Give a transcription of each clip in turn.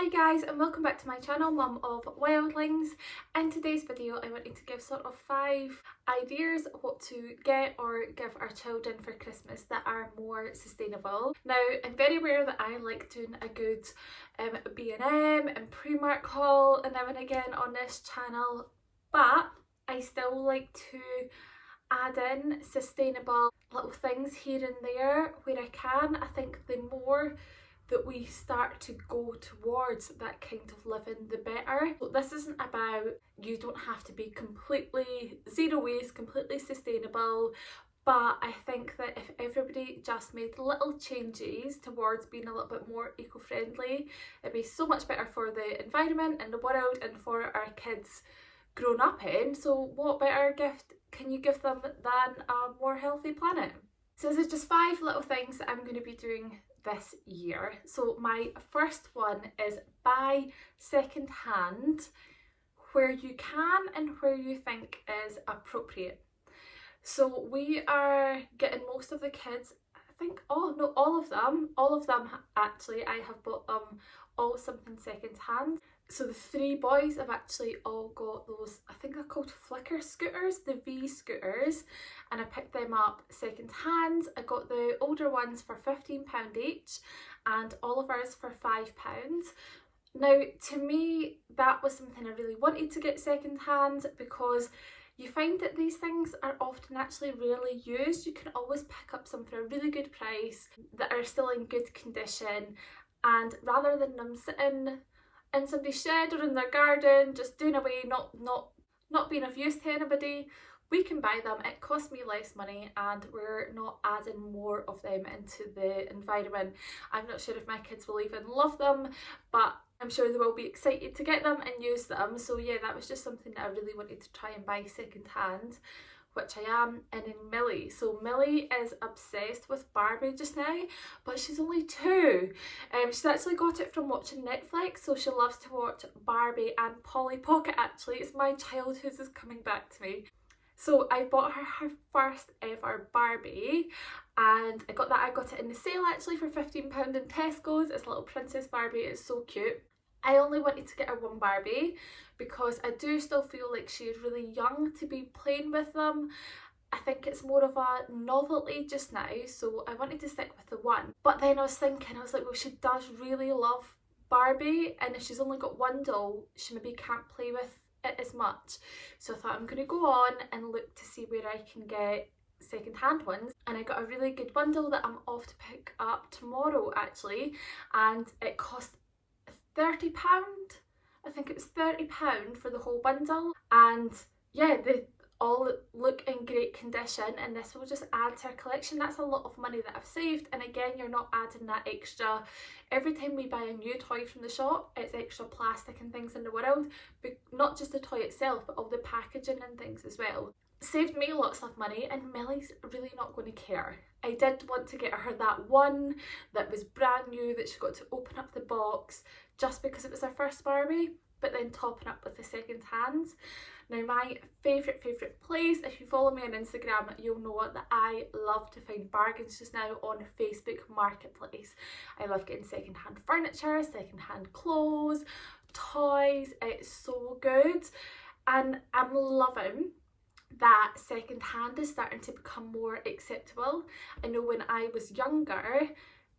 Hi guys, and welcome back to my channel, Mum of Wildlings. In today's video I wanted to give sort of 5 ideas of what to get or give our children for Christmas that are more sustainable. Now, I'm very aware that I like doing a good B&M and Primark haul and now and again on this channel, but I still like to add in sustainable little things here and there where I can. I think the more that we start to go towards that kind of living, the better. So this isn't about, you don't have to be completely zero waste, completely sustainable, but I think that if everybody just made little changes towards being a little bit more eco-friendly, it'd be so much better for the environment and the world and for our kids grown up in. So what better gift can you give them than a more healthy planet? So this is just 5 little things that I'm going to be doing this year. So my first one is buy second hand where you can and where you think is appropriate. So we are getting most of the kids, I think, oh no, all of them actually, I have bought them all something second hand. So the 3 boys have actually all got those, I think they're called flicker scooters, the V scooters, and I picked them up second hand. I got the older ones for £15 each and all of ours for £5. Now, to me, that was something I really wanted to get second hand because you find that these things are often actually rarely used. You can always pick up some for a really good price that are still in good condition, and rather than them sitting in somebody's shed or in their garden just doing away, not being of use to anybody, we can buy them. It costs me less money and we're not adding more of them into the environment. I'm not sure if my kids will even love them, but I'm sure they will be excited to get them and use them. So yeah, that was just something that I really wanted to try and buy second hand, which I am. And then Millie. So Millie is obsessed with Barbie just now, but she's only 2. She's actually got it from watching Netflix, so she loves to watch Barbie and Polly Pocket actually. It's my childhood is coming back to me. So I bought her first ever Barbie and I got it in the sale actually for £15 in Tesco's. It's a little Princess Barbie, it's so cute. I only wanted to get her one Barbie because I do still feel like she is really young to be playing with them. I think it's more of a novelty just now, so I wanted to stick with the one. But then I was thinking, I was like, well, she does really love Barbie, and if she's only got one doll, she maybe can't play with it as much. So I thought I'm going to go on and look to see where I can get second-hand ones, and I got a really good bundle that I'm off to pick up tomorrow actually, and it cost £30. I think it was £30 for the whole bundle, and yeah, they all look in great condition and this will just add to our collection. That's a lot of money that I've saved, and again, you're not adding that extra. Every time we buy a new toy from the shop, it's extra plastic and things in the world, but not just the toy itself but all the packaging and things as well. Saved me lots of money, and Millie's really not going to care. I did want to get her that one that was brand new that she got to open up the box just because it was her first Barbie, but then topping up with the second hands. Now my favourite place, if you follow me on Instagram, you'll know that I love to find bargains just now on Facebook Marketplace. I love getting second hand furniture, second hand clothes, toys, it's so good, and I'm loving that second hand is starting to become more acceptable. I know when I was younger,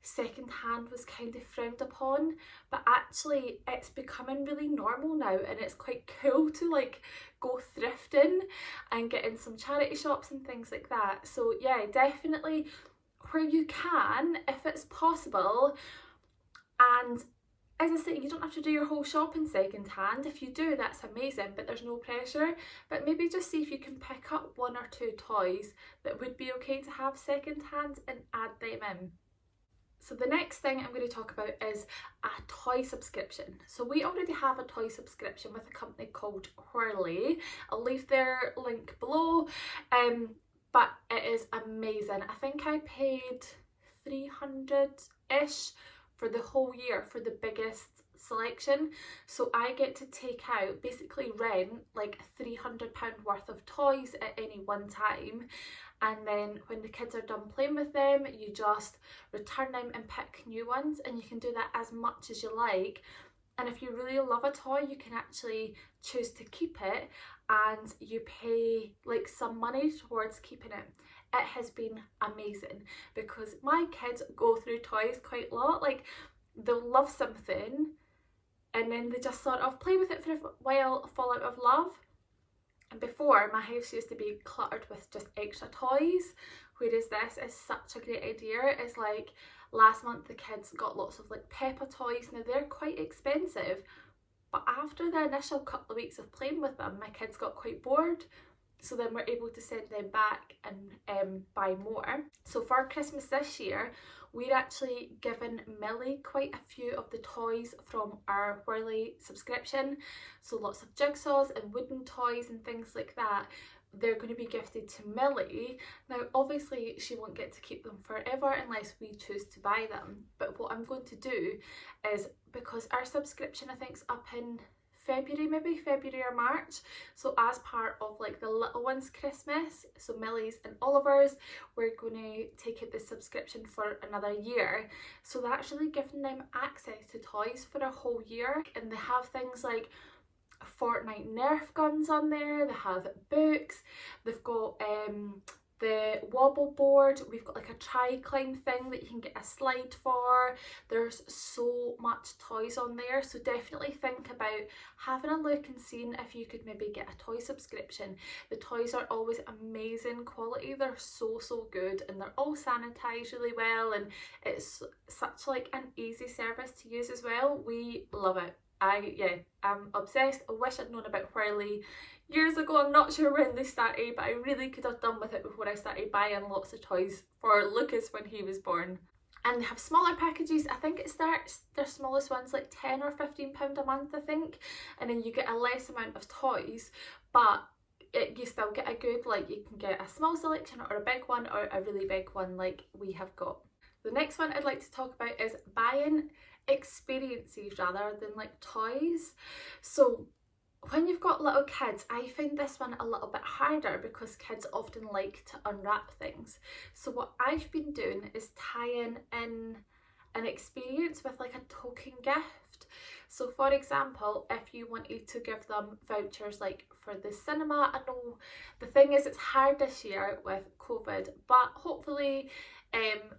second hand was kind of frowned upon, but actually it's becoming really normal now, and it's quite cool to like go thrifting and get in some charity shops and things like that. So yeah, definitely where you can, if it's possible. And as I say, you don't have to do your whole shopping second hand. If you do, that's amazing, but there's no pressure. But maybe just see if you can pick up 1 or 2 toys that would be okay to have second hand and add them in. So the next thing I'm going to talk about is a toy subscription. So we already have a toy subscription with a company called WHIRLI. I'll leave their link below, but it is amazing. I think I paid 300-ish for the whole year for the biggest selection. So I get to take out, basically rent like £300 worth of toys at any one time, and then when the kids are done playing with them, you just return them and pick new ones, and you can do that as much as you like. And if you really love a toy, you can actually choose to keep it and you pay like some money towards keeping it. It has been amazing because my kids go through toys quite a lot. Like, they'll love something and then they just sort of play with it for a while, fall out of love. And before, my house used to be cluttered with just extra toys, whereas this is such a great idea. It's like last month the kids got lots of like Peppa toys. Now they're quite expensive, but after the initial couple of weeks of playing with them, my kids got quite bored. So then we're able to send them back and buy more. So for Christmas this year, we're actually given Millie quite a few of the toys from our WHIRLI subscription. So lots of jigsaws and wooden toys and things like that. They're going to be gifted to Millie. Now obviously she won't get to keep them forever unless we choose to buy them. But what I'm going to do is, because our subscription I think is up in February, maybe February or March, so as part of like the little ones Christmas, so Millie's and Oliver's, we're going to take it the subscription for another year. So that's really giving them access to toys for a whole year. And they have things like Fortnite Nerf guns on there, they have books, they've got the wobble board, we've got like a tri-climb thing that you can get a slide for. There's so much toys on there, so definitely think about having a look and seeing if you could maybe get a toy subscription. The toys are always amazing quality, they're so good, and they're all sanitized really well, and it's such like an easy service to use as well. We love it. I'm obsessed. I wish I'd known about WHIRLI years ago. I'm not sure when they started, but I really could have done with it before I started buying lots of toys for Lucas when he was born. And they have smaller packages. I think it starts, their smallest one's like £10 or £15 a month, I think, and then you get a less amount of toys, but you still get a good, like you can get a small selection or a big one or a really big one like we have got. The next one I'd like to talk about is buying experiences rather than like toys. So when you've got little kids, I find this one a little bit harder because kids often like to unwrap things. So what I've been doing is tying in an experience with like a token gift. So for example, if you wanted to give them vouchers like for the cinema, I know the thing is it's hard this year with COVID, but hopefully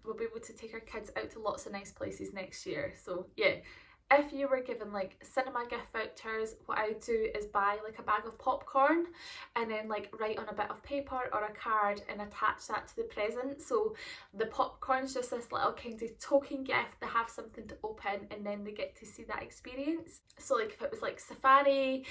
we'll be able to take our kids out to lots of nice places next year. So yeah, if you were given like cinema gift vouchers, what I do is buy like a bag of popcorn and then like write on a bit of paper or a card and attach that to the present. So the popcorn's just this little kind of token gift. They have something to open and then they get to see that experience. So like if it was like safari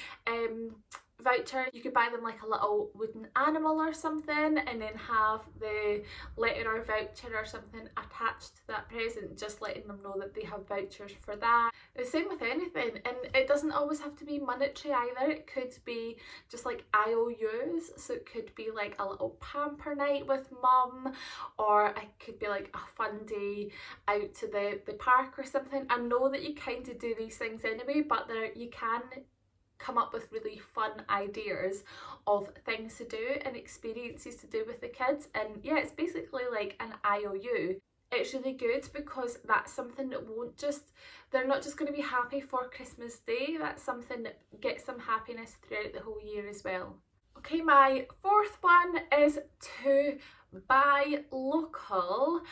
voucher, you could buy them like a little wooden animal or something and then have the letter or voucher or something attached to that present, just letting them know that they have vouchers for that. The same with anything, and it doesn't always have to be monetary either. It could be just like IOUs, so it could be like a little pamper night with mum, or it could be like a fun day out to the park or something. I know that you kind of do these things anyway, but you can come up with really fun ideas of things to do and experiences to do with the kids. And yeah, it's basically like an IOU. It's really good because that's something that they're not just going to be happy for Christmas Day, that's something that gets them happiness throughout the whole year as well. Okay, my fourth one is to buy local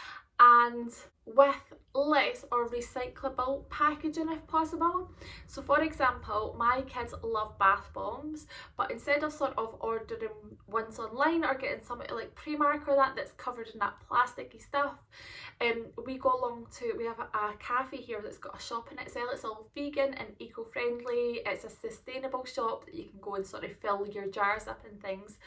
and with less or recyclable packaging if possible. So for example, my kids love bath bombs, but instead of sort of ordering ones online or getting something like Primark or that's covered in that plasticky stuff, we have a cafe here that's got a shop in it as well. It's all vegan and eco-friendly. It's a sustainable shop that you can go and sort of fill your jars up and things.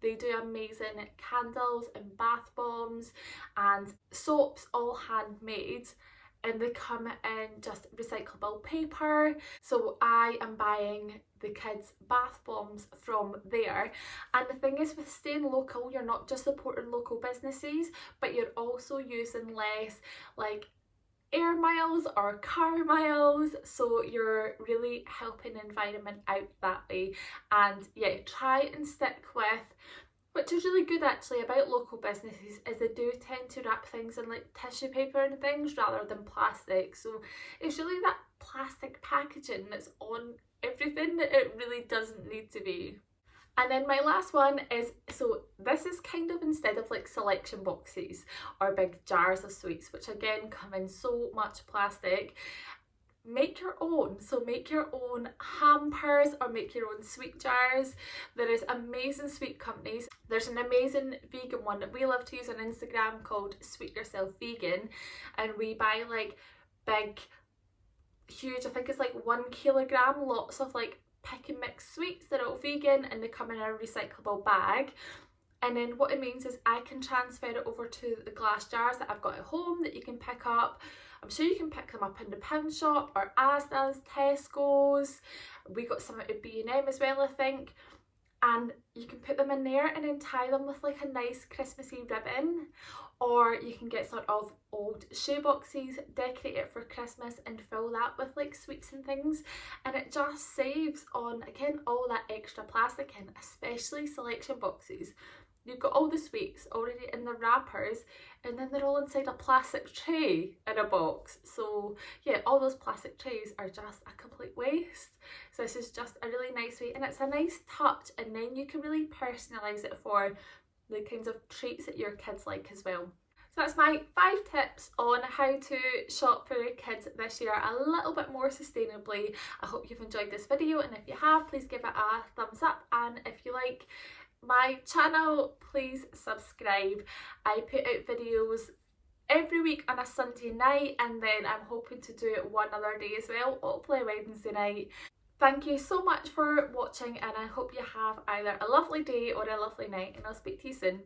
They do amazing candles and bath bombs and soaps, all handmade, and they come in just recyclable paper. So I am buying the kids bath bombs from there. And the thing is, with staying local, you're not just supporting local businesses, but you're also using less like air miles or car miles, so you're really helping the environment out that way. And yeah, try and stick with Which is really good actually about local businesses, is they do tend to wrap things in like tissue paper and things rather than plastic. So it's really that plastic packaging that's on everything that it really doesn't need to be. And then my last one is, so this is kind of instead of like selection boxes or big jars of sweets, which again come in so much plastic, make your own. So make your own hampers or make your own sweet jars. There is amazing sweet companies. There's an amazing vegan one that we love to use on Instagram called Sweet Yourself Vegan, and we buy like big, huge, I think it's like 1 kilogram, lots of like pick and mix sweets. They're all vegan and they come in a recyclable bag. And then what it means is I can transfer it over to the glass jars that I've got at home that you can pick up. I'm sure you can pick them up in the pound shop or Asda's, Tesco's. We got some at B&M as well, I think. And you can put them in there and then tie them with like a nice Christmassy ribbon. Or you can get sort of old shoe boxes, decorate it for Christmas and fill that with like sweets and things. And it just saves on, again, all that extra plastic in, especially selection boxes. You've got all the sweets already in the wrappers and then they're all inside a plastic tray in a box. So yeah, all those plastic trays are just a complete waste. So this is just a really nice way, and it's a nice touch, and then you can really personalise it for the kinds of treats that your kids like as well. So that's my 5 tips on how to shop for your kids this year a little bit more sustainably. I hope you've enjoyed this video, and if you have, please give it a thumbs up, and if you like my channel, please subscribe. I put out videos every week on a Sunday night, and then I'm hoping to do it one other day as well, hopefully Wednesday night. Thank you so much for watching, and I hope you have either a lovely day or a lovely night, and I'll speak to you soon.